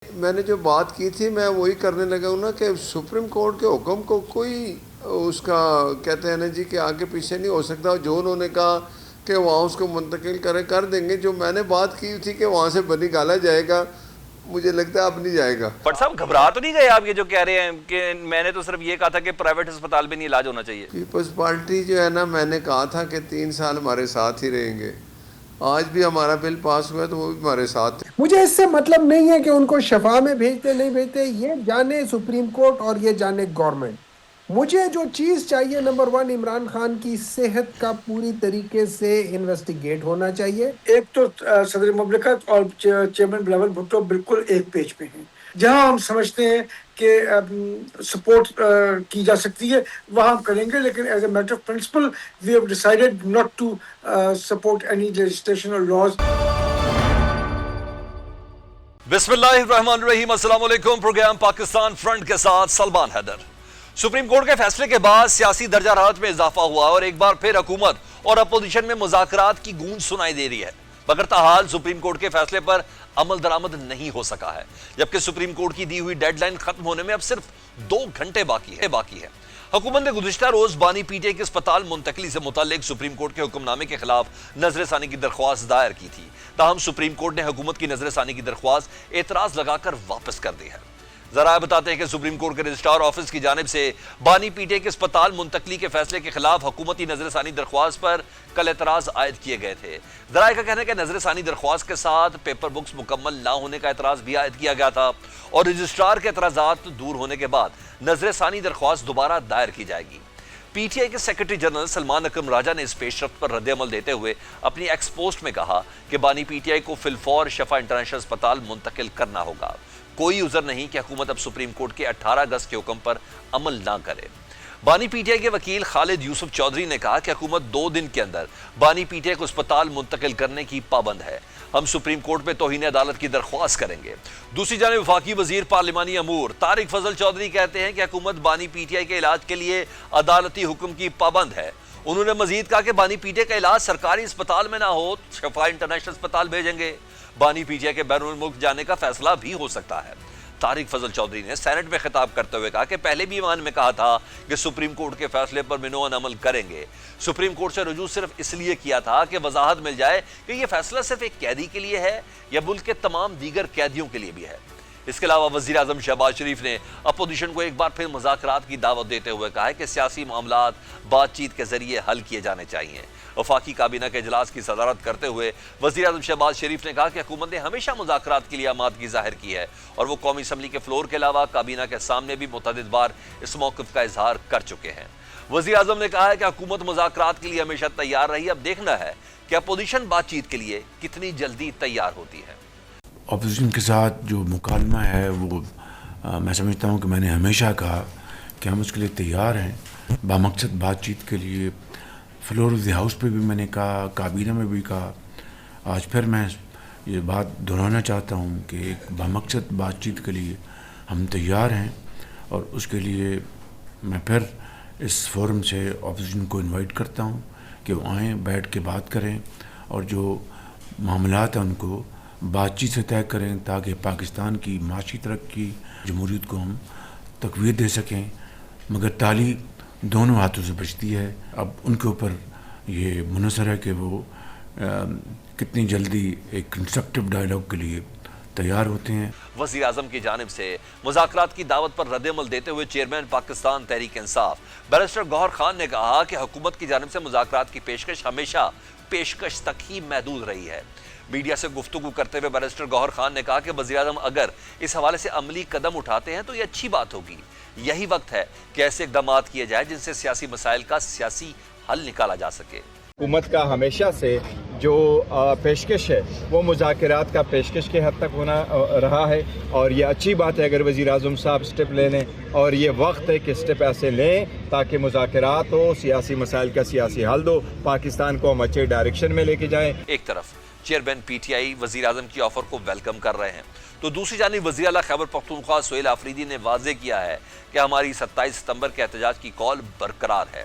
میں نے جو بات کی تھی میں وہی کرنے لگا ہوں نا کہ سپریم کورٹ کے حکم کو کوئی اس کا کہتے ہیں نا جی کہ آگے پیچھے نہیں ہو سکتا. جو انہوں نے کہا کہ وہاں اس کو منتقل کر دیں گے. جو میں نے بات کی تھی کہ وہاں سے بنی گالا جائے گا, مجھے لگتا ہے اب نہیں جائے گا. بٹ صاحب گھبرا تو نہیں گئے آپ یہ جو کہہ رہے ہیں کہ میں نے تو صرف یہ کہا تھا کہ پرائیویٹ اسپتال میں نہیں علاج ہونا چاہیے؟ پیپلز پارٹی جو ہے نا, میں نے کہا تھا کہ 3 سال ہمارے ساتھ ہی رہیں گے. آج بھی ہمارا بل پاس ہوا ہے تو وہ بھی ہمارے ساتھ. مجھے اس سے مطلب نہیں ہے کہ ان کو شفا میں بھیجتے نہیں بھیجتے, یہ جانے سپریم کورٹ اور یہ جانے گورنمنٹ. مجھے جو چیز چاہیے نمبر 1, عمران خان کی صحت کا پوری طریقے سے انویسٹیگیٹ ہونا چاہیے. ایک تو صدر مملکت اور چیئرمین بلاول بھٹو بالکل ایک پیج پہ ہیں. جہاں ہم سمجھتے ہیں کہ سپورٹ کی جا سکتی ہے وہاں ہم کریں گے, لیکن as a matter of principle we have decided not to support any legislation اور لاز. بسم اللہ الرحمن الرحیم. السلام علیکم. پروگرام پاکستان فرنٹ کے ساتھ سلمان حیدر. سپریم کورٹ کے فیصلے کے بعد سیاسی درجہ حرارت میں اضافہ ہوا اور ایک بار پھر حکومت اور اپوزیشن میں مذاکرات کی گونج سنائی دے رہی ہے. مگر تاحال سپریم کورٹ کے فیصلے پر عمل درآمد نہیں ہو سکا ہے, جبکہ سپریم کورٹ کی دی ہوئی ڈیڈ لائن ختم ہونے میں اب صرف 2 گھنٹے باقی ہے. حکومت نے گزشتہ روز بانی پی ٹی آئی کے اسپتال منتقلی سے متعلق سپریم کورٹ کے حکم نامے کے خلاف نظر ثانی کی درخواست دائر کی تھی. تاہم سپریم کورٹ نے حکومت کی نظر ثانی کی درخواست اعتراض لگا کر واپس کر دی ہے. ذرائع بتاتے ہیں کہ سپریم کورٹ کے رجسٹرار آفس کی جانب سے بانی پی ٹی آئی کے اسپتال منتقلی کے فیصلے کے خلاف حکومتی نظر ثانی درخواست پر کل اعتراض عائد کیے گئے تھے. ذرائع کا کہنا ہے کہ نظر ثانی درخواست کے ساتھ پیپر بکس مکمل نہ ہونے کا اعتراض بھی عائد کیا گیا تھا اور رجسٹرار کے اعتراضات دور ہونے کے بعد نظر ثانی درخواست دوبارہ دائر کی جائے گی. پی ٹی آئی کے سیکرٹری جنرل سلمان اکرم راجہ نے اس پیش رفت پر رد عمل دیتے ہوئے اپنی ایکس پوسٹ میں کہا کہ بانی پی ٹی آئی کو فی الفور شفا انٹرنیشنل اسپتال منتقل کرنا ہوگا. کوئی عذر نہیں کہ حکومت اب سپریم کورٹ کے 18 اگست کے حکم پر عمل نہ کرے. بانی پی ٹی آئی کے وکیل خالد یوسف چودھری نے کہا کہ حکومت 2 دن کے اندر بانی پی ٹی آئی کو اسپتال منتقل کرنے کی پابند ہے. ہم سپریم کورٹ میں توہین عدالت کی درخواست کریں گے. دوسری جانب وفاقی وزیر پارلیمانی امور طارق فضل چودھری کہتے ہیں کہ حکومت بانی پی ٹی آئی کے علاج کے لیے عدالتی حکم کی پابند ہے. انہوں نے مزید کہا کہ بانی پی ٹی آئی کا علاج سرکاری اسپتال میں نہ ہو شفا انٹرنیشنل اسپتال بھیجیں گے. بانی پی ٹی آئی کے بیرون ملک جانے کا فیصلہ بھی ہو سکتا ہے. طارق فضل چودھری نے سینٹ میں خطاب کرتے ہوئے کہا کہ پہلے بھی ایوان میں کہا تھا کہ سپریم کورٹ کے فیصلے پر منوعن عمل کریں گے. سپریم کورٹ سے رجوع صرف اس لیے کیا تھا کہ وضاحت مل جائے کہ یہ فیصلہ صرف ایک قیدی کے لیے ہے یا ملک کے تمام دیگر قیدیوں کے لیے بھی ہے. اس کے علاوہ وزیر اعظم شہباز شریف نے اپوزیشن کو ایک بار پھر مذاکرات کی دعوت دیتے ہوئے کہا ہے کہ سیاسی معاملات بات چیت کے ذریعے حل کیے جانے چاہیے. وفاقی کابینہ کے اجلاس کی صدارت کرتے ہوئے وزیر اعظم شہباز شریف نے کہا کہ حکومت نے ہمیشہ مذاکرات کے لیے آمادگی ظاہر کی ہے اور وہ قومی اسمبلی کے فلور کے علاوہ کابینہ کے سامنے بھی متعدد بار اس موقف کا اظہار کر چکے ہیں. وزیر اعظم نے کہا ہے کہ حکومت مذاکرات کے لیے ہمیشہ تیار رہی, اب دیکھنا ہے کہ اپوزیشن بات چیت کے لیے کتنی جلدی تیار ہوتی ہے. اپوزیشن کے ساتھ جو مکالمہ ہے وہ میں سمجھتا ہوں کہ میں نے ہمیشہ کہا کہ ہم اس کے لیے تیار ہیں بامقصد بات چیت کے لیے. فلور آف دی ہاؤس پہ بھی میں نے کہا, کابینہ میں بھی کہا. آج پھر میں یہ بات دہرانا چاہتا ہوں کہ ایک بامقصد بات چیت کے لیے ہم تیار ہیں اور اس کے لیے میں پھر اس فورم سے اپوزیشن کو انوائٹ کرتا ہوں کہ وہ آئیں, بیٹھ کے بات کریں اور جو معاملات ہیں ان کو بات چیت سے طے کریں تاکہ پاکستان کی معاشی ترقی, جمہوریت کو ہم تقویت دے سکیں. مگر تالی دونوں ہاتھوں سے بچتی ہے. اب ان کے اوپر یہ منحصر ہے کہ وہ کتنی جلدی ایک کنسٹرکٹیو ڈائیلاگ کے لیے تیار ہوتے ہیں. وزیر اعظم کی جانب سے مذاکرات کی دعوت پر رد عمل دیتے ہوئے چیئرمین پاکستان تحریک انصاف بیرسٹر گوہر خان نے کہا کہ حکومت کی جانب سے مذاکرات کی پیشکش ہمیشہ پیشکش تک ہی محدود رہی ہے. میڈیا سے گفتگو کرتے ہوئے بیرسٹر گوہر خان نے کہا کہ وزیر اعظم اگر اس حوالے سے عملی قدم اٹھاتے ہیں تو یہ اچھی بات ہوگی. یہی وقت ہے کہ ایسے اقدامات کیے جائیں جن سے سیاسی مسائل کا سیاسی حل نکالا جا سکے. حکومت کا ہمیشہ سے جو پیشکش ہے وہ مذاکرات کا پیشکش کے حد تک ہونا رہا ہے اور یہ اچھی بات ہے اگر وزیر اعظم صاحب سٹیپ لے لیں اور یہ وقت ہے کہ سٹیپ ایسے لیں تاکہ مذاکرات ہو, سیاسی مسائل کا سیاسی حل دو, پاکستان کو ہم اچھے ڈائریکشن میں لے کے جائیں. ایک طرف چیئرمین پی ٹی آئی وزیر اعظم کی آفر کو ویلکم کر رہے ہیں تو دوسری جانب وزیر اعلیٰ خیبر پختونخوا سہیل آفریدی نے واضح کیا ہے کہ ہماری 27 ستمبر کے احتجاج کی کال برقرار ہے.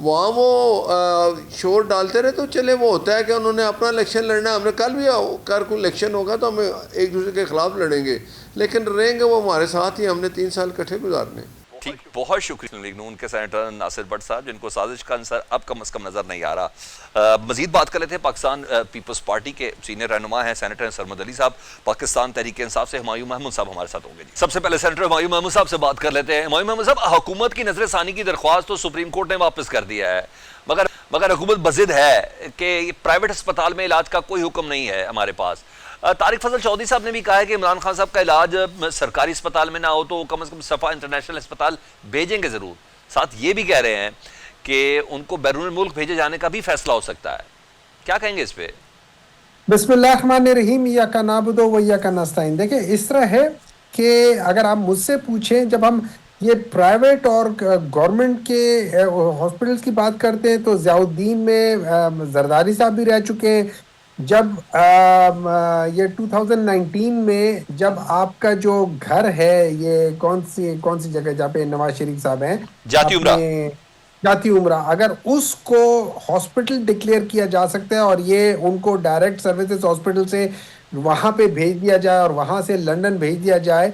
وہاں وہ شور ڈالتے رہے تو چلے، وہ ہوتا ہے کہ انہوں نے اپنا الیکشن لڑنا ہے، ہم نے کل بھی کوئی الیکشن ہوگا تو ہم ایک دوسرے کے خلاف لڑیں گے، لیکن رہیں گے وہ ہمارے ساتھ ہی، ہم نے 3 سال کٹھے گزارنے۔ ٹھیک، بہت شکریہ لیگ نون کے سینیٹر ناصر بٹ صاحب، جن کو سازش کا عنصر اب کم از کم نظر نہیں آ رہا۔ مزید بات کر لیتے ہیں پاکستان پیپلز پارٹی کے سینئر رہنما ہیں سینیٹر سرمد علی صاحب، پاکستان تحریک انصاف سے ہمایوں محمود صاحب ہمارے ساتھ ہوں گے۔ سب سے پہلے سینیٹر ہمایوں محمود صاحب سے بات کر لیتے ہیں۔ ہمایوں محمود صاحب، حکومت کی نظر ثانی کی درخواست تو سپریم کورٹ نے واپس کر دیا ہے، مگر حکومت بضد ہے کہ پرائیویٹ اسپتال میں علاج کا کوئی حکم نہیں ہے ہمارے پاس۔ طارق فضل چودھری صاحب نے بھی کہا ہے کہ عمران خان صاحب کا علاج سرکاری اسپتال میں نہ ہو تو کم از کم صفا انٹرنیشنل اسپتال بھیجیں گے ضرور۔ ساتھ یہ بھی کہہ رہے ہیں کہ ان کو بیرون ملک بھیجے جانے کا بھی فیصلہ ہو سکتا ہے، کیا کہیں گے اس پہ؟ بسم اللہ الرحمن الرحیم، ایاک نعبد و ایاک نستعین۔ دیکھیں اس طرح ہے کہ اگر آپ مجھ سے پوچھیں، جب ہم یہ پرائیویٹ اور گورنمنٹ کے ہاسپٹلس کی بات کرتے ہیں تو ضیاء الدین میں زرداری صاحب بھی رہ چکے ہیں۔ جب یہ 2019 میں جب آپ کا جو گھر ہے، یہ کون سی جگہ جہاں پہ نواز شریف صاحب ہیں، جاتی عمرہ، جاتی عمرہ، اگر اس کو ہاسپٹل ڈکلیئر کیا جا سکتا ہے اور یہ ان کو ڈائریکٹ سروسز ہاسپٹل سے وہاں پہ بھیج دیا جائے اور وہاں سے لندن بھیج دیا جائے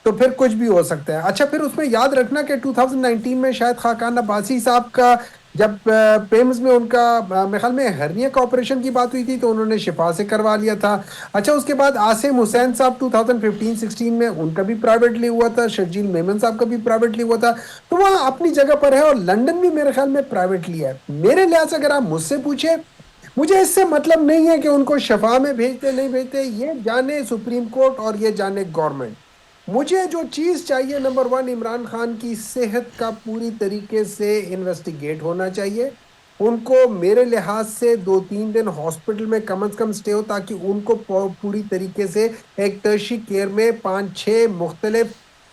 تو پھر کچھ بھی ہو سکتا ہے۔ اچھا، پھر اس میں یاد رکھنا کہ 2019 میں شاید خاقان عباسی صاحب کا جب پیمز میں ان کا میرے خیال میں ہرنیا کا آپریشن کی بات ہوئی تھی تو انہوں نے شفا سے کروا لیا تھا۔ اچھا، اس کے بعد عاصم حسین صاحب 2015-16 میں ان کا بھی پرائیویٹلی ہوا تھا، شرجیل میمن صاحب کا بھی پرائیویٹلی ہوا تھا، تو وہاں اپنی جگہ پر ہے، اور لندن بھی میرے خیال میں پرائیویٹلی ہے۔ میرے لحاظ سے اگر آپ مجھ سے پوچھیں، مجھے اس سے مطلب نہیں ہے کہ ان کو شفا میں بھیجتے نہیں بھیجتے، یہ جانے سپریم کورٹ اور یہ جانے گورنمنٹ۔ مجھے جو چیز چاہیے، نمبر 1، عمران خان کی صحت کا پوری طریقے سے انویسٹیگیٹ ہونا چاہیے۔ ان کو میرے لحاظ سے 2-3 دن ہاسپٹل میں کم از کم سٹے ہو، تاکہ ان کو پوری طریقے سے ایک ٹرشری کیئر میں 5-6 مختلف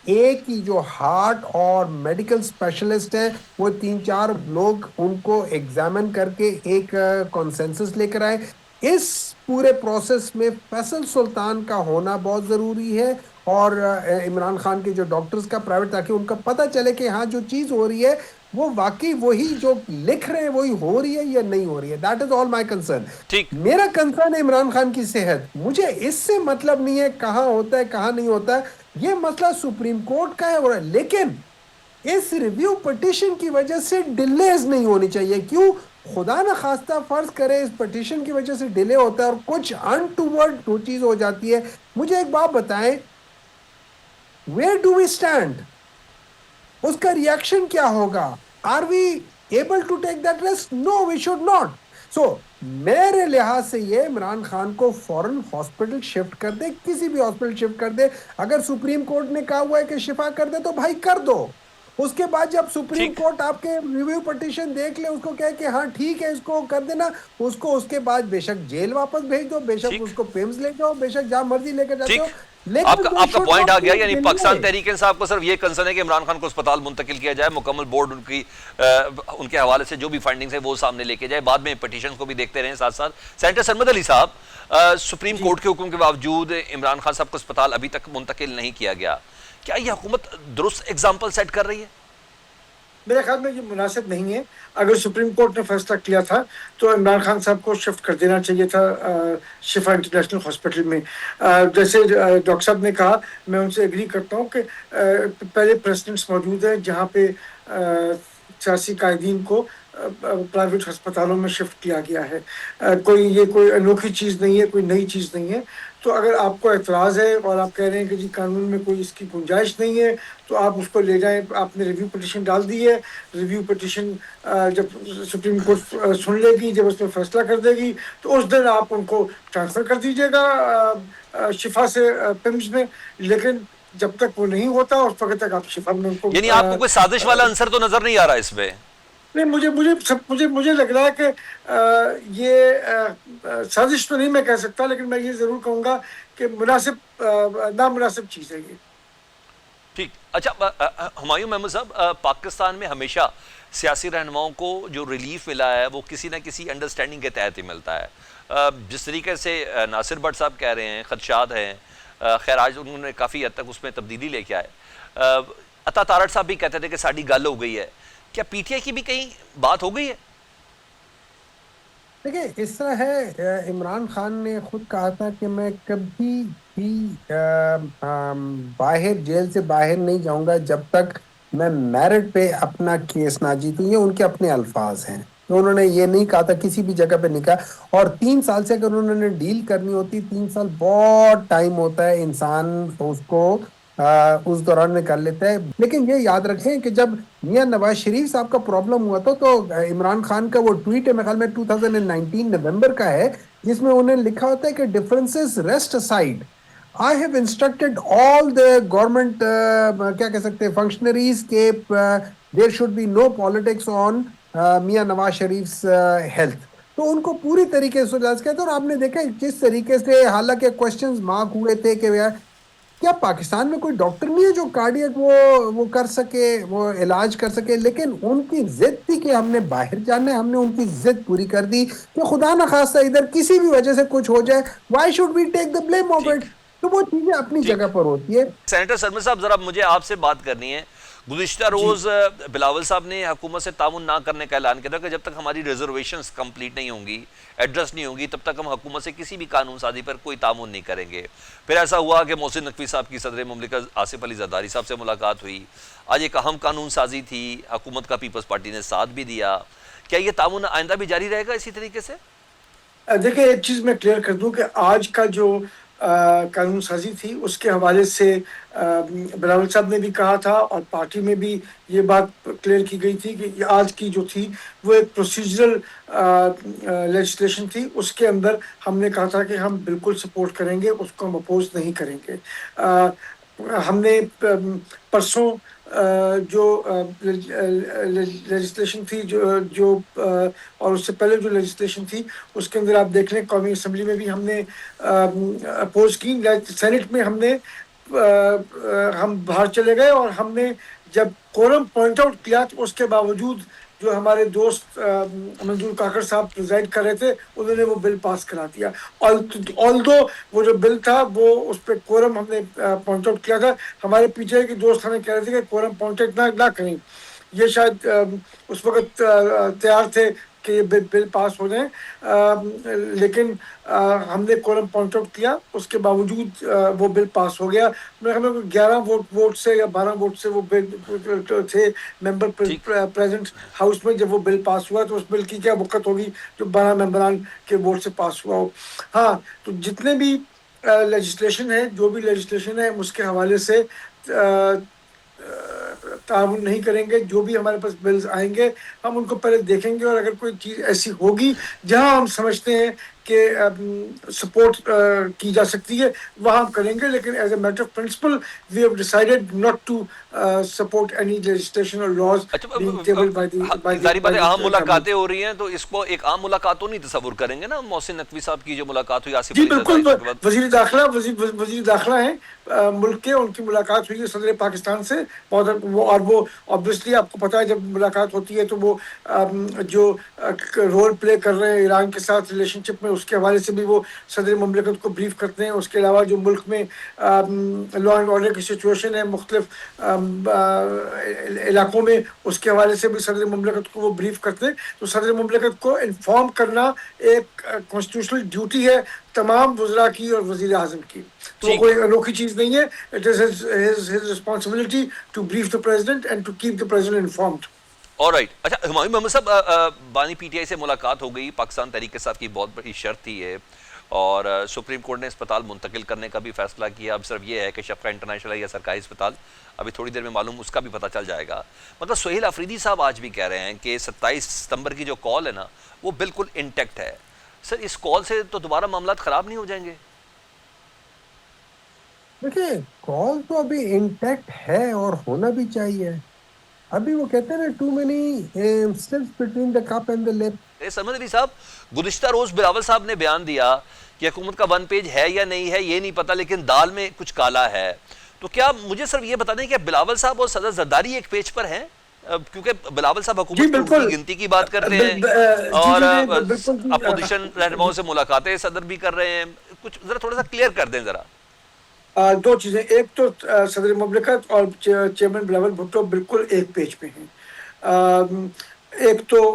ایک ہی جو ہارٹ اور میڈیکل اسپیشلسٹ ہیں، وہ 3-4 لوگ ان کو ایگزامن کر کے ایک کنسنسس لے کر آئے۔ اس پورے پروسیس میں فیصل سلطان کا ہونا بہت ضروری ہے، اور عمران خان کے جو ڈاکٹرز کا پرائیویٹ، تاکہ ان کا پتہ چلے کہ ہاں جو چیز ہو رہی ہے وہ واقعی وہی جو لکھ رہے ہیں وہی ہو رہی ہے یا نہیں ہو رہی ہے۔ That is all my concern. ٹھیک، میرا کنسرن ہے عمران خان کی صحت۔ مجھے اس سے مطلب نہیں ہے کہاں ہوتا ہے کہاں نہیں ہوتا ہے، یہ مسئلہ سپریم کورٹ کا ہے، لیکن اس ریویو پٹیشن کی وجہ سے ڈیلیز نہیں ہونی چاہیے۔ کیوں؟ خدا نہ خواستہ فرض کرے اس پٹیشن کی وجہ سے ڈیلے ہوتا ہے اور کچھ انٹوورڈ چیز ہو جاتی ہے، مجھے ایک بات بتائیں، where do we stand؟ اس کا ریاکشن کیا ہوگا؟ are we able to take that risk؟ no, we should not۔ so میرے لحاظ سے یہ عمران خان کو فوراً ہاسپٹل شفٹ کر دے، کسی بھی ہاسپٹل شفٹ کر دے۔ اگر سپریم کورٹ نے کہا ہوا ہے کہ شفا کر دے تو بھائی کر دو۔ اس کے بعد جب سپریم کورٹ آپ کے ریویو پٹیشن دیکھ لے، اس کو کہے کہ ہاں ٹھیک ہے اس کو کر دینا، اس کو اس کے بعد بے شک جیل واپس بھیج دو، بے شک اس کو پیمز لے جاؤ، بے شک جہاں مرضی لے کر جاتے ہو۔ آپ کا پوائنٹ آ گیا، یعنی پاکستان تحریک انصاف کو صرف یہ کنسرن ہے کہ عمران خان کو اسپتال منتقل کیا جائے، مکمل بورڈ ان کے حوالے سے جو بھی فائنڈنگز ہیں وہ سامنے لے کے جائے، بعد میں پٹیشن کو بھی دیکھتے رہیں ساتھ ساتھ۔ سینیٹر سرمد علی صاحب، سپریم کورٹ کے حکم کے باوجود عمران خان صاحب کو اسپتال ابھی تک منتقل نہیں کیا گیا، کیا یہ حکومت درست ایگزامپل سیٹ کر رہی ہے؟ میرے خیال میں یہ مناسب نہیں ہے۔ اگر سپریم کورٹ نے فیصلہ کیا تھا تو عمران خان صاحب کو شفٹ کر دینا چاہیے تھا شفا انٹرنیشنل ہاسپٹل میں۔ جیسے ڈاکٹر صاحب نے کہا، میں ان سے ایگری کرتا ہوں کہ پہلے پریسیڈنٹس موجود ہیں جہاں پہ سیاسی قائدین کو پرائیویٹ ہسپتالوں میں شفٹ کیا گیا ہے۔ یہ کوئی انوکھی چیز نہیں ہے، کوئی نئی چیز نہیں ہے۔ تو اگر آپ کو اعتراض ہے اور آپ کہہ رہے ہیں کہ جی قانون میں کوئی اس کی گنجائش نہیں ہے تو آپ اس کو لے جائیں۔ آپ نے ریویو پٹیشن ڈال دی ہے، ریویو پٹیشن جب سپریم کورٹ سن لے گی، جب اس میں فیصلہ کر دے گی تو اس دن آپ ان کو ٹرانسفر کر دیجیے گا شفا سے پیمز میں۔ لیکن جب تک وہ نہیں ہوتا اس وقت تک آپ شفا میں ان کو، یعنی آپ کو کوئی سازش والا عنصر تو نظر نہیں آ رہا اس میں؟ نہیں، مجھے لگ رہا ہے کہ یہ سازش تو نہیں میں کہہ سکتا، لیکن میں یہ ضرور کہوں گا کہ نامناسب چیز ہے یہ۔ ٹھیک، اچھا ہمایوں محمود صاحب، پاکستان میں ہمیشہ سیاسی رہنماؤں کو جو ریلیف ملا ہے وہ کسی نہ کسی انڈرسٹینڈنگ کے تحت ہی ملتا ہے۔ جس طریقے سے ناصر بٹ صاحب کہہ رہے ہیں، خدشات ہیں، خیر آج انہوں نے کافی حد تک اس میں تبدیلی لے کے آئے۔ عطا تارڑ صاحب بھی کہتے تھے کہ ساڑی گل ہو گئی ہے، کیا پی ٹی آئی کی بھی کہیں بات ہو گئی ہے؟ دیکھیں اس طرح ہے، عمران خان نے خود کہا تھا کہ میں کبھی بھی باہر جیل سے باہر نہیں جاؤں گا جب تک میں میرٹ پہ اپنا کیس نہ جیتوں. یہ ان کے اپنے الفاظ ہیں. تو انہوں نے یہ نہیں کہا تھا کسی بھی جگہ پہ نہیں کہا. اور 3 سال سے اگر انہوں نے ڈیل کرنی ہوتی، 3 سال بہت ٹائم ہوتا ہے، انسان اس کو اس دوران میں کر لیتا ہے. لیکن یہ یاد رکھیں کہ جب میاں نواز شریف صاحب کا پرابلم ہوا تھا تو عمران خان کا وہ ٹویٹ ہے میرے خیال میں 2019 نومبر کا ہے، جس میں انہوں نے لکھا ہوتا ہے کہ differences rest aside I have instructed all the government کیا کہہ سکتے ہیں functionaries کہ there should be no politics on Mian Nawaz شریف's health. تو ان کو پوری طریقے سے اجازت کیا تھا. اور آپ نے دیکھا جس طریقے سے حالانکہ کوشچنز مارک ہوئے تھے کہ کیا پاکستان میں کوئی ڈاکٹر نہیں ہے جو کارڈیک وہ کر سکے، وہ علاج کر سکے. لیکن ان کی ضد تھی کہ ہم نے باہر جانا ہے، ہم نے ان کی ضد پوری کر دی کہ خدا نخواستہ ادھر کسی بھی وجہ سے کچھ ہو جائے، why should we take the blame of it. تو وہ چیزیں اپنی جگہ پر ہوتی ہے. سینیٹر سرمد صاحب ذرا مجھے آپ سے بات کرنی ہے. گزشتہ روز بلاول صاحب نے حکومت سے تعاون نہ کرنے کا اعلان کیا تھا کہ جب تک ہماری ریزرویشنز کمپلیٹ نہیں ہوں گی، ایڈریس نہیں ہوں گی، تب تک ہم حکومت سے کسی بھی قانون سازی پر کوئی تعاون نہیں کریں گے. پھر ایسا ہوا کہ محسن نقوی صاحب کی صدر مملکت آصف علی زرداری صاحب سے ملاقات ہوئی. آج ایک اہم قانون سازی تھی، حکومت کا پیپلز پارٹی نے ساتھ بھی دیا. کیا یہ تعاون آئندہ بھی جاری رہے گا اسی طریقے سے؟ دیکھیں ایک چیز میں کلیئر کر دوں کہ آج کا جو قانون سازی تھی اس کے حوالے سے بلاول صاحب نے بھی کہا تھا اور پارٹی میں بھی یہ بات کلیئر کی گئی تھی کہ یہ آج کی جو تھی وہ ایک پروسیجرل لیجسلیشن تھی. اس کے اندر ہم نے کہا تھا کہ ہم بالکل سپورٹ کریں گے، اس کو ہم اپوز نہیں کریں گے. ہم نے پرسوں جو لیجسلیشن تھی جو اور اس سے پہلے جو لیجسلیشن تھی اس کے اندر آپ دیکھ لیں قومی اسمبلی میں بھی ہم نے اپوز کی، سینٹ میں ہم باہر چلے گئے اور ہم نے جب کورم پوائنٹ آؤٹ کیا تو اس کے باوجود جو ہمارے دوست منظور کاکڑ صاحب پریزائڈ کر رہے تھے انہوں نے وہ بل پاس کرا دیا. آلدو وہ جو بل تھا وہ اس پہ کورم ہم نے پوائنٹ آؤٹ کیا تھا. ہمارے پیچھے کے دوست ہمیں کہہ رہے تھے کہ کورم پوائنٹ آؤٹ نہ کریں. یہ شاید اس وقت تیار تھے کہ یہ بل پاس ہو جائیں، لیکن ہم نے کورم پوائنٹ آؤٹ کیا، اس کے باوجود وہ بل پاس ہو گیا. میرے خیال میں 11 ووٹ سے یا 12 ووٹ سے وہ بل تھے ممبر پریزنٹ ہاؤس میں. جب وہ بل پاس ہوا تو اس بل کی کیا وقت ہوگی جو 12 ممبران کے ووٹ سے پاس ہوا ہو. ہاں تو جتنے بھی لیجسلیشن ہے، جو بھی لیجسلیشن ہے اس کے حوالے سے تعاون نہیں کریں گے. جو بھی ہمارے پاس بلز آئیں گے ہم ان کو پہلے دیکھیں گے، اور اگر کوئی چیز ایسی ہوگی جہاں ہم سمجھتے ہیں کہ سپورٹ کی جا سکتی ہے وہاں ہم کریں گے. لیکن as a matter of principle we have decided not to support any legislation اور لاز بینگ ٹیبلڈ ظاہری بات ہے اہم ملاقاتیں ہو رہی ہیں تو اس کو ایک عام ملاقات تو نہیں تصور کریں گے نا. محسن نقوی صاحب کی جو ملاقات ہوئی آصف جی علی بالکل، زرداری کے بعد، وزیر داخلہ ہیں ملک کے، ان کی ملاقات ہوئی ہے صدر پاکستان سے بہت، اور وہ obviously آپ کو پتہ ہے جب ملاقات ہوتی ہے تو وہ جو رول پلے کر رہے ہیں ایران کے ساتھ ریلیشن شپ میں اس کے حوالے سے بھی وہ صدر مملکت کو بریف کرتے ہیں. اس کے علاوہ جو ملک میں لا اینڈ آرڈر کی سچویشن ہے مختلف علاقوں میں اس کے حوالے سے بھی صدر مملکت کو وہ بریف کرتے ہیں. تو صدر مملکت کو انفارم کرنا ایک کانسٹیٹیوشنل ڈیوٹی ہے تمام وزراء کی اور وزیر اعظم کی. تو وہ کوئی انوکھی چیز نہیں ہے. It is his responsibility to brief the president and to keep the president informed. All right. اچھا ہمایوں محمد صاحب، بانی پی ٹی آئی سے ملاقات ہو گئی، پاکستان تحریک انصاف کی بہت بڑی شرط تھی ہے اور سپریم کورٹ نے اسپتال منتقل کرنے کا بھی فیصلہ کیا. اب صرف یہ ہے کہ شفقہ انٹرنیشنل یا سرکاری اسپتال ابھی تھوڑی دیر میں معلوم اس کا بھی پتہ چل جائے گا. مطلب سہیل آفریدی صاحب آج بھی کہہ رہے ہیں کہ 27 ستمبر کی جو کال ہے نا وہ بالکل انٹیکٹ ہے. سر اس کال سے تو دوبارہ معاملات خراب نہیں ہو جائیں گے؟ دیکھیں کال تو ابھی انٹیکٹ ہے اور ہونا بھی چاہیے. ابھی وہ کہتے ہیں نا too many steps between the cup and the lip. Sarmad Ali Sahib, گزشتہ روز بلاول صاحب نے بیان دیا کہ حکومت کا 1 پیج ہے یا نہیں ہے یہ نہیں پتا، لیکن دال میں کچھ کالا ہے. تو کیا مجھے صرف یہ بتا دیں کہ بلاول صاحب اور صدر زرداری ایک پیج پر ہیں؟ کیونکہ بلاول صاحب حکومت کی گنتی کی بات کرتے ہیں اور اپوزیشن رہنماؤں سے ملاقاتیں صدر بھی کر رہے ہیں. کچھ ذرا تھوڑا سا کلیئر کر دیں ذرا. دو چیزیں، ایک تو صدر مملکت اور چیئرمین بلاول بھٹو بالکل ایک پیج پہ ہیں. ایک تو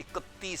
31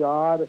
4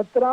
17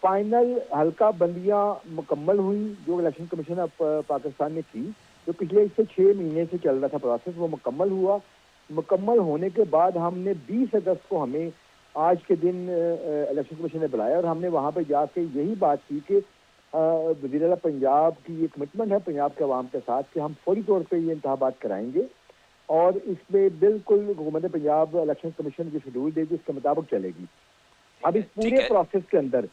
فائنل حلقہ بندیاں مکمل ہوئی جو الیکشن کمیشن آف پاکستان نے کی، جو پچھلے اس سے 6 مہینے سے چل رہا تھا پروسیس، وہ مکمل ہوا۔ مکمل ہونے کے بعد ہم نے 20 اگست کو ہمیں آج کے دن الیکشن کمیشن نے بلایا، اور ہم نے وہاں پہ جا کے یہی بات کی کہ وزیر اعلیٰ پنجاب کی یہ کمٹمنٹ ہے پنجاب کے عوام کے ساتھ کہ ہم فوری طور پہ یہ انتخابات کرائیں گے، اور اس میں بالکل حکومت پنجاب الیکشن کمیشن جو شیڈول دے گی اس کے مطابق چلے گی۔ اب اس پورے پروسیس کے اندر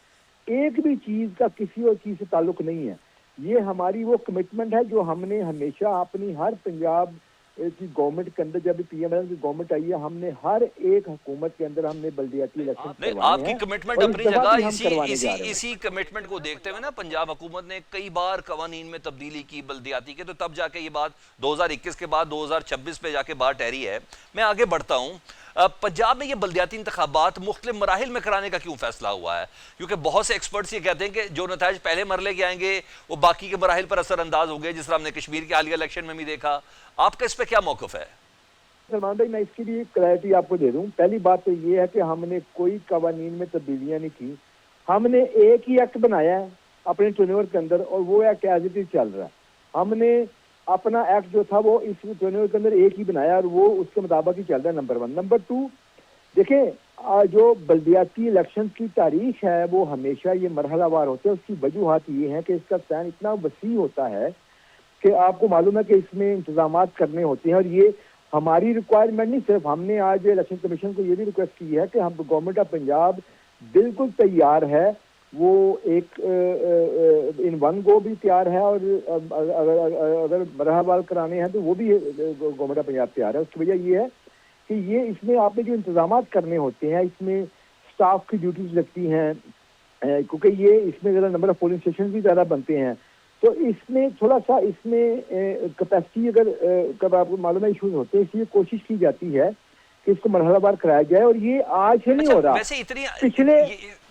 ایک بھی چیز کا کسی اور چیز سے تعلق نہیں ہے، یہ ہماری وہ کمٹمنٹ ہے جو ہم نے ہمیشہ اپنی ہر پنجاب کی گورنمنٹ کے اندر، جب پی ایم ایل کی گورنمنٹ آئی ہے، ہم نے ہر ایک حکومت کے اندر ہم نے بلدیاتی الیکشن آپ کی کمٹمنٹ اپنی جگہ، اسی کمٹمنٹ کو دیکھتے ہوئے نا پنجاب حکومت نے کئی بار قوانین میں تبدیلی کی بلدیاتی کے، تو تب جا کے یہ بات 2021 کے بعد 2026 پہ جا کے بات ٹھہری ہے۔ میں آگے بڑھتا ہوں، پنجاب میں یہ بلدیاتی انتخابات مختلف مراحل میں کرانے کا کیوں فیصلہ ہوا ہے؟ کیونکہ بہت سے ایکسپرٹس یہ کہتے ہیں کہ جو نتائج پہلے مرحلے کے آئیں گے وہ باقی کے مراحل پر اثر انداز ہو گئے، جس طرح ہم نے کشمیر کے حالیہ الیکشن میں بھی دیکھا۔ آپ کا اس پہ کیا موقف ہے؟ سلمان بھائی، میں اس کی بھی ایک کلیئرٹی آپ کو دے دوں۔ پہلی بات تو یہ ہے کہ ہم نے کوئی قوانین میں تبدیلیاں نہیں کی، ہم نے ایک ہی ایکٹ بنایا ہے اپنے ٹینیور کے اندر، اور وہ ایکٹ ایز اٹ از چل رہا ہے۔ ہم نے اپنا ایکٹ جو تھا وہ اس ٹینیور کے اندر ایک ہی بنایا، اور وہ اس کے مطابق ہی چل رہا ہے، نمبر 1۔ نمبر 2، دیکھیں جو بلدیاتی الیکشن کی تاریخ ہے وہ ہمیشہ یہ مرحلہ وار ہوتے ہیں۔ اس کی وجوہات یہ ہیں کہ اس کا سین اتنا وسیع ہوتا ہے کہ آپ کو معلوم ہے کہ اس میں انتظامات کرنے ہوتے ہیں، اور یہ ہماری ریکوائرمنٹ نہیں، صرف ہم نے آج الیکشن کمیشن کو یہ بھی ریکویسٹ کی ہے کہ ہم گورنمنٹ آف پنجاب بالکل تیار ہے، وہ ایک ان ون گو بھی تیار ہے، اور اگر مرحلہ وار کرانے ہیں تو وہ بھی گورنمنٹ آف پنجاب تیار ہے۔ اس کی وجہ یہ ہے کہ یہ اس میں آپ نے جو انتظامات کرنے ہوتے ہیں، اس میں اسٹاف کی ڈیوٹیز لگتی ہیں، کیونکہ یہ اس میں ذرا نمبر آف پولنگ اسٹیشن بھی زیادہ بنتے ہیں، تو اس میں تھوڑا سا اس میں کیپیسٹی اگر کب آپ کو معلوم ہے ایشوز ہوتے ہیں، اس لیے کوشش کی جاتی ہے کہ اس کو مرحلہ وار کرایا جائے، اور یہ آج سے نہیں ہو رہا، پچھلے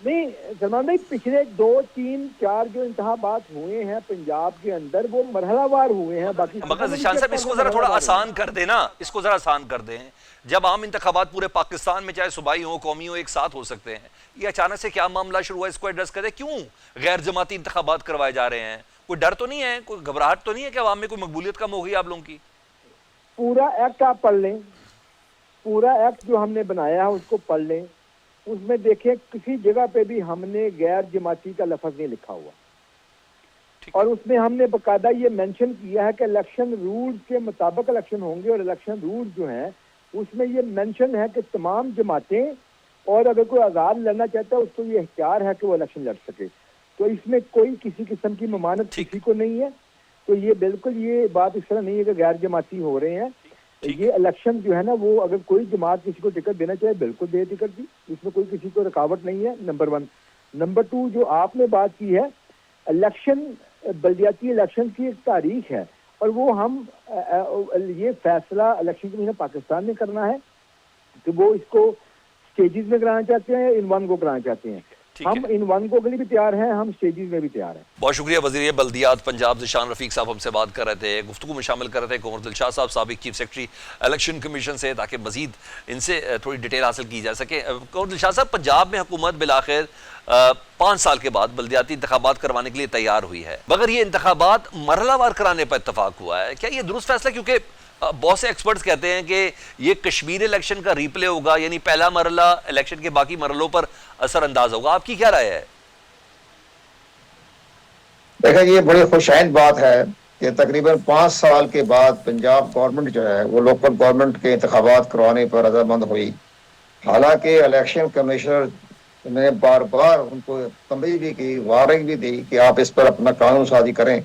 نہیں سلمان بھائی، پچھلے 2 3 4 جو انتخابات ہوئے ہیں پنجاب کے اندر وہ مرحلہ وار ہوئے ہیں۔ باقی مگر ذیشان صاحب اس کو ذرا تھوڑا آسان کر دیں نا، اس کو ذرا آسان کر دیں۔ جب عام انتخابات پورے پاکستان میں چاہے صوبائی ہوں قومی ہوں ایک ساتھ ہو سکتے ہیں، یہ اچانک سے کیا معاملہ شروع ہوا؟ اس کو ایڈریس کریں، کیوں غیر جماعتی انتخابات کروائے جا رہے ہیں؟ کوئی ڈر تو نہیں ہے، کوئی گھبراہٹ تو نہیں ہے کہ عوام میں کوئی مقبولیت کم ہو گئی آپ لوگوں کی؟ پورا ایکٹ آپ پڑھ لیں، پورا ایکٹ جو ہم نے بنایا ہے اس کو پڑھ لیں، اس میں دیکھیں کسی جگہ پہ بھی ہم نے غیر جماعتی کا لفظ نہیں لکھا ہوا، اور اس میں ہم نے باقاعدہ یہ مینشن کیا ہے کہ الیکشن رولز کے مطابق الیکشن ہوں گے، اور الیکشن رولز جو ہیں اس میں یہ مینشن ہے کہ تمام جماعتیں، اور اگر کوئی آزاد لڑنا چاہتا ہے اس کو یہ اختیار ہے کہ وہ الیکشن لڑ سکے، تو اس میں کوئی کسی قسم کی ممانعت کسی کو نہیں ہے۔ تو یہ بالکل یہ بات اس طرح نہیں ہے کہ غیر جماعتی ہو رہے ہیں، یہ الیکشن جو ہے نا وہ اگر کوئی جماعت کسی کو ٹکٹ دینا چاہے بالکل دے ٹکٹ دی، اس میں کوئی کسی کو رکاوٹ نہیں ہے، نمبر 1۔ نمبر 2، جو آپ نے بات کی ہے الیکشن، بلدیاتی الیکشن کی ایک تاریخ ہے، اور وہ ہم یہ فیصلہ الیکشن کمیشن پاکستان نے کرنا ہے کہ وہ اس کو سٹیجز میں کرانا چاہتے ہیں یا ان ون کو کرانا چاہتے ہیں۔ ہم ان ون کو کے لیے بھی تیار ہیں، ہم سٹیجز میں بھی تیار ہیں۔ بہت شکریہ وزیر بلدیات پنجاب ذیشان رفیق صاحب ہم سے بات کر رہے تھے، گفتگو میں شامل کر رہے تھے قمر دلشاد صاحب سابق چیف سیکرٹری الیکشن کمیشن سے، تاکہ مزید ان سے تھوڑی ڈیٹیل حاصل کی جا سکے۔ قمر دلشاد صاحب، پنجاب میں حکومت بالآخر 5 سال کے بعد بلدیاتی انتخابات کروانے کے لیے تیار ہوئی ہے، مگر یہ انتخابات مرحلہ وار کرانے پر اتفاق ہوا ہے، کیا یہ درست فیصلہ؟ کیونکہ بہت سے ایکسپرٹس کہتے ہیں کہ یہ کشمیر الیکشن کا ریپلے ہوگا، یعنی پہلا مرحلہ الیکشن کے باقی مرحلوں پر اثر انداز ہوگا۔ آپ کی کیا رائے ہے؟ دیکھیں، یہ بڑی خوشائند بات ہے کہ تقریباً 5 سال کے بعد پنجاب گورنمنٹ جو ہے وہ لوکل گورنمنٹ کے انتخابات کروانے پر رضامند ہوئی، حالانکہ الیکشن کمشنر نے بار بار ان کو تنبیہ بھی کی، وارننگ بھی دی کہ آپ اس پر اپنا قانون سازی کریں،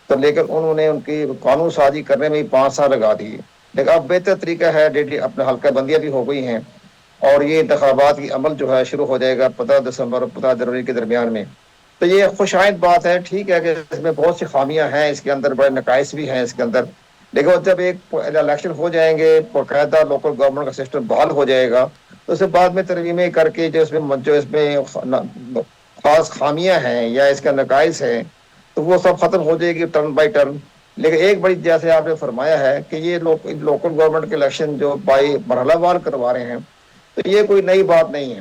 تو لیکن انہوں نے ان کی قانون سازی کرنے میں 5 سال لگا دیے۔ لیکن اب بہتر طریقہ ہے، اپنے حلقہ بندیاں بھی ہو گئی ہیں، اور یہ انتخابات کی عمل جو ہے شروع ہو جائے گا 15 دسمبر اور 15 جنوری کے درمیان میں۔ تو یہ خوشائند بات ہے، ٹھیک ہے کہ اس میں بہت سی خامیاں ہیں، اس کے اندر بڑے نقائص بھی ہیں اس کے اندر، لیکن جب ایک الیکشن ہو جائیں گے، باقاعدہ لوکل گورنمنٹ کا سسٹم بحال ہو جائے گا، تو اسے بعد میں ترمیمیں کر کے جو اس میں خاص خامیاں ہیں یا اس کا نقائص ہے تو وہ سب ختم ہو جائے گی ٹرن بائی ٹرن۔ لیکن ایک بڑی، جیسے آپ نے فرمایا ہے کہ یہ لوکل گورنمنٹ کے الیکشن جو بائی مرحلہ وار کروا رہے ہیں، تو یہ کوئی نئی بات نہیں ہے۔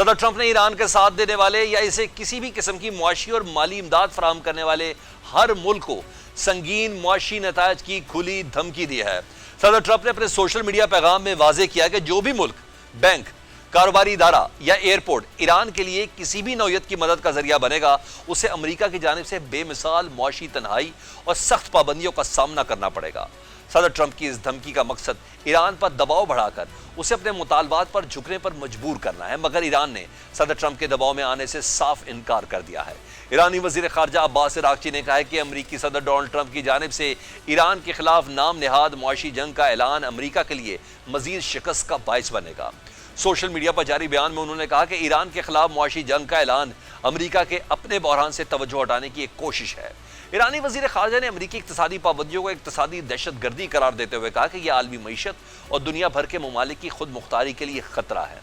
صدر ٹرمپ نے ایران کے ساتھ دینے والے یا اسے کسی بھی قسم کی معاشی اور مالی امداد فراہم کرنے والے ہر ملک کو سنگین معاشی نتائج کی کھلی دھمکی دی ہے۔ صدر ٹرمپ نے اپنے سوشل میڈیا پیغام میں واضح کیا کہ جو بھی ملک، بینک، کاروباری ادارہ یا ایئرپورٹ ایران کے لیے کسی بھی نوعیت کی مدد کا ذریعہ بنے گا، اسے امریکہ کی جانب سے بے مثال معاشی تنہائی اور سخت پابندیوں کا سامنا کرنا پڑے گا۔ صدر ٹرمپ کی اس دھمکی کا مقصد ایران پر دباؤ بڑھا کر اسے اپنے مطالبات پر جھکنے پر مجبور کرنا ہے، مگر ایران نے صدر ٹرمپ کے دباؤ میں آنے سے صاف انکار کر دیا ہے۔ ایرانی وزیر خارجہ عباس عراقچی نے کہا ہے کہ امریکی صدر ڈونلڈ ٹرمپ کی جانب سے ایران کے خلاف نام نہاد معاشی جنگ کا اعلان امریکہ کے لیے مزید شکست کا باعث بنے گا۔ سوشل میڈیا پر جاری بیان میں انہوں نے کہا کہ ایران کے خلاف معاشی جنگ کا اعلان امریکہ کے اپنے بحران سے توجہ ہٹانے کی ایک کوشش ہے۔ ایرانی وزیر خارجہ نے امریکی اقتصادی پابندیوں کو اقتصادی دہشت گردی قرار دیتے ہوئے کہا کہ یہ عالمی معیشت اور دنیا بھر کے ممالک کی خود مختاری کے لیے خطرہ ہے۔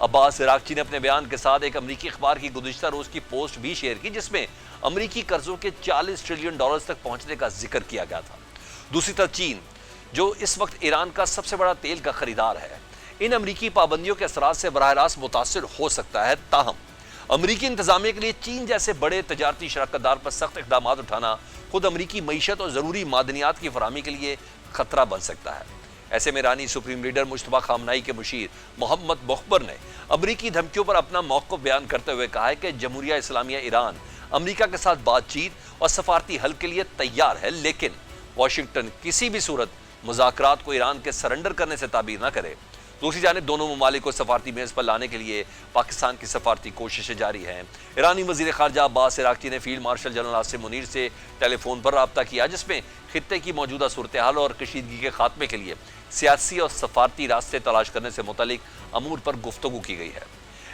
عباس عراقچی نے اپنے بیان کے ساتھ ایک امریکی اخبار کی گزشتہ روز کی پوسٹ بھی شیئر کی، جس میں امریکی قرضوں کے 40 ٹریلین ڈالرز تک پہنچنے کا ذکر کیا گیا تھا۔ دوسری طرف چین، جو اس وقت ایران کا سب سے بڑا تیل کا خریدار ہے، ان امریکی پابندیوں کے اثرات سے براہ راست متاثر ہو سکتا ہے۔ تاہم امریکی انتظامیہ کے لیے چین جیسے بڑے تجارتی شراکت دار پر سخت اقدامات اٹھانا خود امریکی معیشت اور ضروری معدنیات کی فراہمی کے لیے خطرہ بن سکتا ہے۔ ایسے میں ایرانی سپریم لیڈر مجتبیٰ خامنہئی کے مشیر محمد مخبر نے امریکی دھمکیوں پر اپنا موقف بیان کرتے ہوئے کہا ہے کہ جمہوریہ اسلامیہ ایران امریکہ کے ساتھ بات چیت اور سفارتی حل کے لیے تیار ہے، لیکن واشنگٹن کسی بھی صورت مذاکرات کو ایران کے سرنڈر کرنے سے تعبیر نہ کرے۔ دوسری جانب دونوں ممالک کو سفارتی میز پر لانے کے لیے پاکستان کی سفارتی کوششیں جاری ہیں۔ ایرانی وزیر خارجہ عباس عراقچی نے field marshal general Asim Munir سے ٹیلی فون پر رابطہ کیا، جس میں خطے کی موجودہ صورتحال اور کشیدگی کے خاتمے کے لیے سیاسی اور سفارتی راستے تلاش کرنے سے متعلق امور پر گفتگو کی گئی ہے۔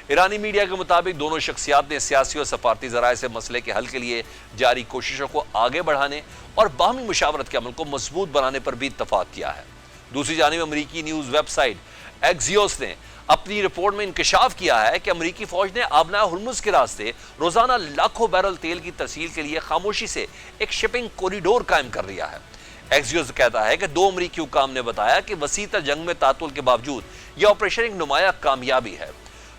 ایرانی میڈیا کے مطابق دونوں شخصیات نے سیاسی اور سفارتی ذرائع سے مسئلے کے حل کے لیے جاری کوششوں کو آگے بڑھانے اور باہمی مشاورت کے عمل کو مضبوط بنانے پر بھی اتفاق کیا ہے۔ دوسری جانب امریکی نیوز ویب سائٹ ایکزیوس نے اپنی رپورٹ میں انکشاف کیا ہے کہ امریکی فوج نے آبنائے ہرمز کے راستے روزانہ لاکھوں بیرل تیل کی ترسیل کے لیے خاموشی سے ایک شپنگ کوریڈور قائم کر دیا ہے۔ ایکزیوس کہتا ہے کہ 2 امریکی حکام نے بتایا کہ وسیع تر جنگ میں تعطل کے باوجود یہ آپریشن ایک نمایاں کامیابی ہے۔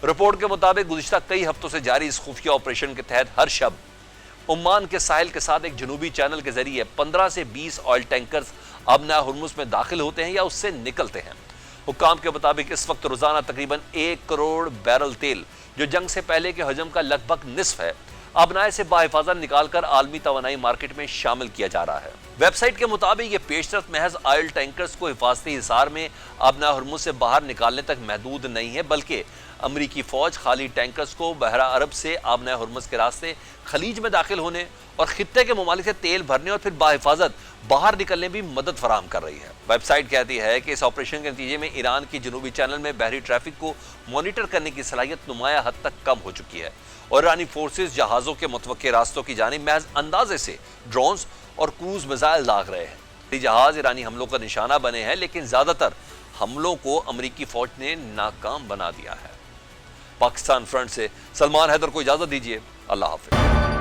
رپورٹ کے مطابق گزشتہ کئی ہفتوں سے جاری اس خفیہ آپریشن کے تحت ہر شب عمان کے ساحل کے ساتھ ایک جنوبی چینل کے ذریعے 15 سے 20 آئل ٹینکرز آبنائے ہرمز میں داخل ہوتے ہیں یا اس سے نکلتے ہیں۔ حکام کے مطابق اس وقت روزانہ تقریباً 1 کروڑ بیرل تیل، جو جنگ سے پہلے کے حجم کا لگ بھگ نصف ہے، آبنائے سے باحفاظت نکال کر عالمی توانائی مارکیٹ میں شامل کیا جا رہا ہے۔ ویب سائٹ کے مطابق یہ پیش رفت محض آئل ٹینکرز کو حفاظتی حصار میں آبنائے ہرمز سے باہر نکالنے تک محدود نہیں ہے، بلکہ امریکی فوج خالی ٹینکرز کو بحیرہ عرب سے آبنائے ہرمز کے راستے خلیج میں داخل ہونے اور خطے کے ممالک سے تیل بھرنے اور پھر باحفاظت باہر نکلنے بھی مدد فراہم کر رہی ہے۔ ویب سائٹ کہتی ہے کہ اس آپریشن کے نتیجے میں ایران کی جنوبی چینل میں بحری ٹریفک کو مانیٹر کرنے کی صلاحیت نمایاں حد تک کم ہو چکی ہے، اور ایرانی فورسز جہازوں کے متوقع راستوں کی جانب محض اندازے سے ڈرونز اور کروز میزائل داغ رہے ہیں۔ یہ جہاز ایرانی حملوں کا نشانہ بنے ہیں، لیکن زیادہ تر حملوں کو امریکی فوج نے ناکام بنا دیا ہے۔ پاکستان فرنٹ سے سلمان حیدر کو اجازت دیجیے، اللہ حافظ۔